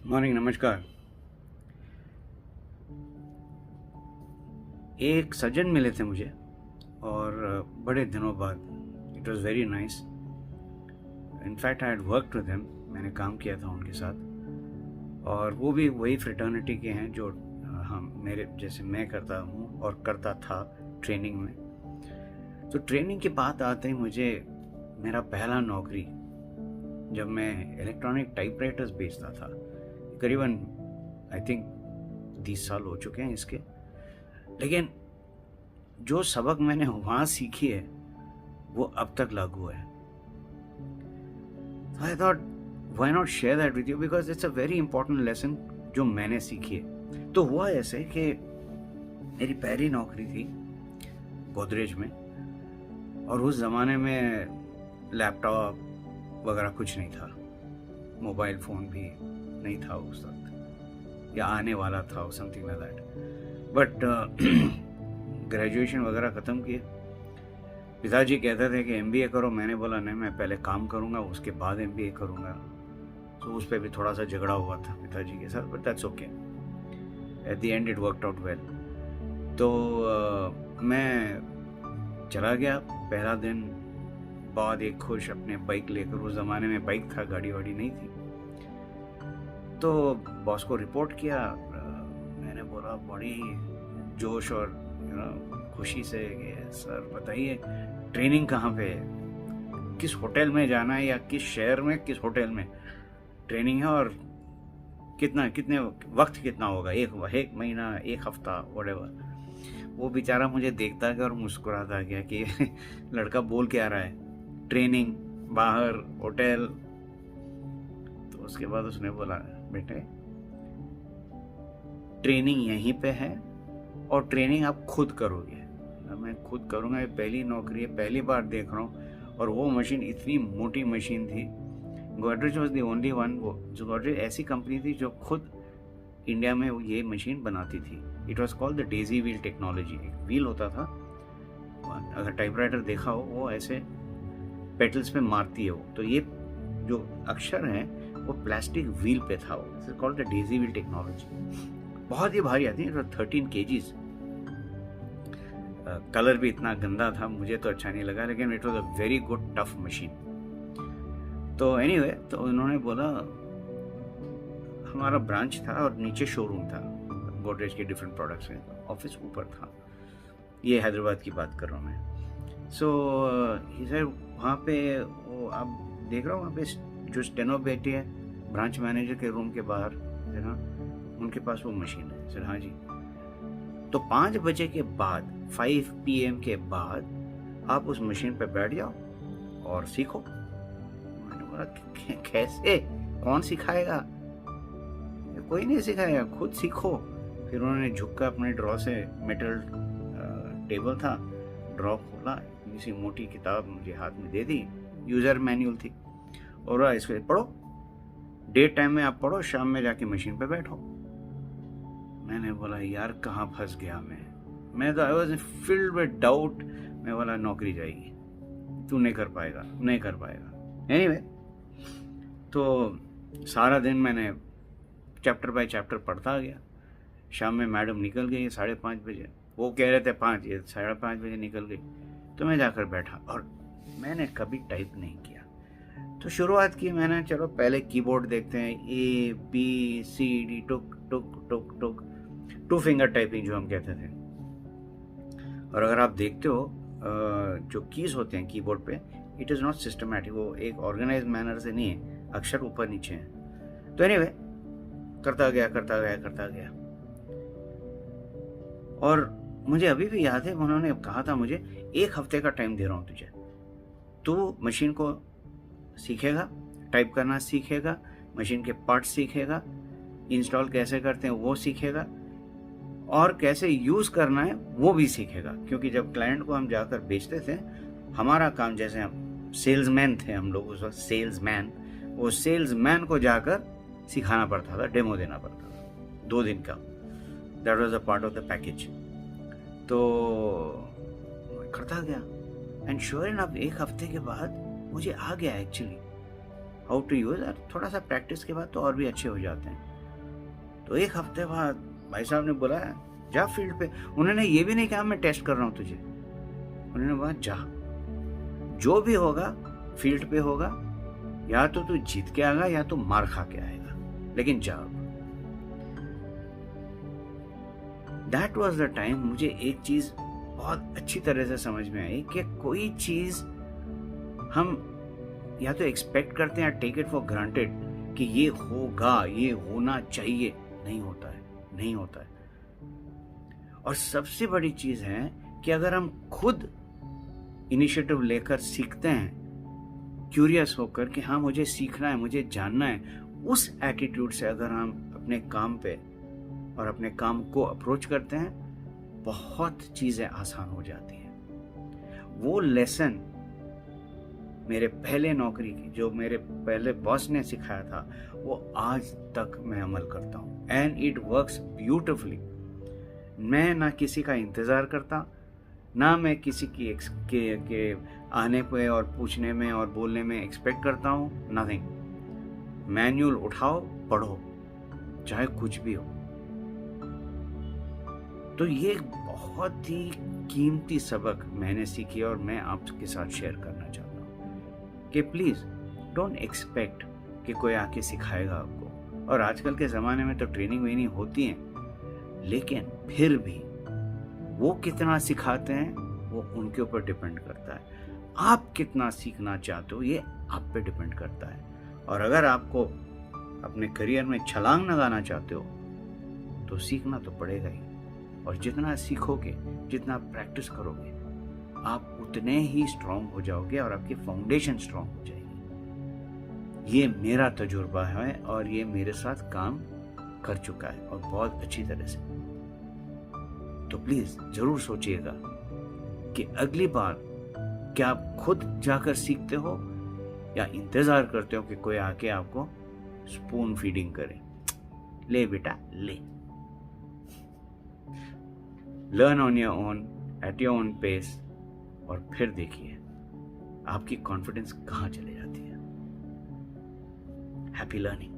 Morning, नमस्कार। एक सज्जन मिले थे मुझे और बड़े दिनों बाद। It was very nice. In fact I had worked with him. मैंने काम किया था उनके साथ और वो भी वही फ्रेटर्निटी के हैं जो हम मेरे जैसे मैं करता हूँ और करता था ट्रेनिंग में। तो ट्रेनिंग की बात आते ही मुझे मेरा पहला नौकरी, जब मैं इलेक्ट्रॉनिक टाइपराइटर्स बेचता था, करीबन आई थिंक 20 साल हो चुके हैं इसके, लेकिन जो सबक मैंने वहाँ सीखी है वो अब तक लागू है। So I thought, why not share that with you because it's a very important lesson जो मैंने सीखी है। तो हुआ ऐसे कि मेरी पहली नौकरी थी गोदरेज में, और उस ज़माने में लैपटॉप वगैरह कुछ नहीं था, मोबाइल फ़ोन भी नहीं था उस वक्त, या आने वाला था, something like that. But graduation वगैरह ख़त्म किए। पिताजी कहते थे कि एमबीए करो। मैंने बोला नहीं, मैं पहले काम करूँगा उसके बाद एमबीए करूँगा। तो उस पर भी थोड़ा सा झगड़ा हुआ था पिताजी के साथ, but that's okay. At the end it worked out well. तो मैं चला गया पहला दिन बाद, एक खुश अपने बाइक लेकर। उस ज़माने में बाइक था, गाड़ी वाड़ी नहीं थी। तो बॉस को रिपोर्ट किया। मैंने बोला बड़ी जोश और खुशी से कि सर बताइए ट्रेनिंग कहाँ पे है, किस होटल में जाना है, या किस शहर में किस होटल में ट्रेनिंग है, और कितने वक्त कितना होगा, एक महीना, एक हफ्ता, व्हाटएवर। वो बेचारा मुझे देखता गया और मुस्कुराता गया कि लड़का बोल क्या रहा है, ट्रेनिंग, बाहर, होटल। तो उसके बाद उसने बोला बेटे ट्रेनिंग यहीं पे है और ट्रेनिंग आप खुद करोगे। मैं खुद करूँगा, ये पहली नौकरी है, पहली बार देख रहा हूँ। और वो मशीन इतनी मोटी मशीन थी। Godrej was the only one, वो जो गोदरेज ऐसी कंपनी थी जो खुद इंडिया में ये मशीन बनाती थी। It was called the Daisy wheel technology. एक व्हील होता था, अगर टाइपराइटर देखा हो, वो ऐसे पेटल्स पे मारती है वो। तो ये जो अक्षर है वो प्लास्टिक व्हील पे था। वो it's called the Daisy wheel technology. बहुत ही भारी आती है, 13 kgs। कलर भी इतना गंदा था, मुझे तो अच्छा नहीं लगा, लेकिन it was a very good tough machine. तो एनीवे, तो उन्होंने बोला, हमारा ब्रांच था और नीचे शोरूम था, गोदरेज के डिफरेंट प्रोडक्ट्स हैं, ऑफिस ऊपर था। ये हैदराबाद की बात कर रहा हूँ मैं। सो ही सर वहाँ पे वो आप देख रहा हूँ, वहाँ पे जो स्टेनो बैठी है ब्रांच मैनेजर के रूम के बाहर है ना, उनके पास वो मशीन है। सर हाँ जी। तो 5 बजे के बाद, 5 PM के बाद आप उस मशीन पे बैठ जाओ और सीखो। मैंने बोला कैसे, कौन सिखाएगा? कोई नहीं सिखाएगा, खुद सीखो। फिर उन्होंने झुक कर अपने ड्रॉ से, मेटल टेबल था, ड्रॉ खोला, किसी मोटी किताब मुझे हाथ में दे दी, यूज़र मैनुअल थी, और इसको पढ़ो, डे टाइम में आप पढ़ो, शाम में जाके मशीन पे बैठो। मैंने बोला यार कहाँ फंस गया मैं तो I was filled with doubt. मैं बोला नौकरी जाएगी, तू नहीं कर पाएगा, नहीं कर पाएगा। एनीवे, तो सारा दिन मैंने चैप्टर बाय चैप्टर पढ़ता गया। शाम में मैडम निकल गई 5:30 बजे, वो कह रहे थे 5, ये 5:30 बजे निकल गई। तो मैं जाकर बैठा और मैंने कभी टाइप नहीं किया। तो शुरुआत की मैंने, चलो पहले कीबोर्ड देखते हैं, ABCD, टुक टुक टुक टुक, 2 फिंगर टाइपिंग जो हम कहते थे। और अगर आप देखते हो जो कीज होते हैं कीबोर्ड पे, इट इज़ नॉट सिस्टमैटिक, वो एक ऑर्गेनाइज मैनर से नहीं है, अक्षर ऊपर नीचे हैं। तो एनीवे, करता गया। और मुझे अभी भी याद है, उन्होंने कहा था मुझे 1 हफ्ते का टाइम दे रहा हूँ तुझे, तू मशीन को सीखेगा, टाइप करना सीखेगा, मशीन के पार्ट्स सीखेगा, इंस्टॉल कैसे करते हैं वो सीखेगा, और कैसे यूज़ करना है वो भी सीखेगा। क्योंकि जब क्लाइंट को हम जाकर बेचते थे, हमारा काम, जैसे हम सेल्समैन थे, हम लोग उस वक्त सेल्समैन, वो सेल्समैन को जाकर सिखाना पड़ता था, डेमो देना पड़ता था 2 दिन का। That was a part of the package. तो करता गया, एंड श्योर इनफ 1 हफ्ते के बाद मुझे आ गया एक्चुअली हाउ टू यूज़। थोड़ा सा प्रैक्टिस के बाद तो और भी अच्छे हो जाते हैं। तो एक हफ्ते बाद भाई साहब ने बोला जा फील्ड पे। उन्होंने ये भी नहीं कहा मैं टेस्ट कर रहा हूँ तुझे, उन्होंने बोला जा, जो भी होगा फील्ड पे होगा, या तो तू जीत के आएगा या तो मार खा के आएगा, लेकिन जाओ। दैट वॉज द टाइम मुझे एक चीज बहुत अच्छी तरह से समझ में आई कि कोई चीज हम या तो एक्सपेक्ट करते हैं या टेक इट फॉर ग्रांटेड कि ये होगा, ये होना चाहिए, नहीं होता है, नहीं होता है। और सबसे बड़ी चीज है कि अगर हम खुद इनिशिएटिव लेकर सीखते हैं, क्यूरियस होकर कि हाँ मुझे सीखना है, मुझे जानना है, उस एटीट्यूड से अगर हम अपने काम पे और अपने काम को अप्रोच करते हैं, बहुत चीजें आसान हो जाती हैं। वो लेसन मेरे पहले नौकरी की, जो मेरे पहले बॉस ने सिखाया था, वो आज तक मैं अमल करता हूँ एंड इट वर्क्स ब्यूटिफुली। मैं ना किसी का इंतज़ार करता, ना मैं किसी की के आने पे और पूछने में और बोलने में एक्सपेक्ट करता हूँ, नथिंग। मैन्युअल उठाओ, पढ़ो, चाहे कुछ भी हो। तो ये एक बहुत ही कीमती सबक मैंने सीखी और मैं आपके साथ शेयर करना चाहता हूँ कि प्लीज़ डोंट एक्सपेक्ट कि कोई आके सिखाएगा आपको। और आजकल के ज़माने में तो ट्रेनिंग वेनिंग होती है, लेकिन फिर भी वो कितना सिखाते हैं वो उनके ऊपर डिपेंड करता है। आप कितना सीखना चाहते हो ये आप पे डिपेंड करता है। और अगर आपको अपने करियर में छलांग लगाना चाहते हो तो सीखना तो पड़ेगा ही। और जितना सीखोगे, जितना प्रैक्टिस करोगे, आप उतने ही स्ट्रांग हो जाओगे और आपकी फाउंडेशन स्ट्रांग हो जाएगी। ये मेरा तजुर्बा है और ये मेरे साथ काम कर चुका है और बहुत अच्छी तरह से। तो प्लीज जरूर सोचिएगा कि अगली बार क्या आप खुद जाकर सीखते हो या इंतजार करते हो कि कोई आके आपको स्पून फीडिंग करे। ले बेटा ले, learn on your own at your own pace, और फिर देखिए आपकी कॉन्फिडेंस कहाँ चली जाती है। Happy learning.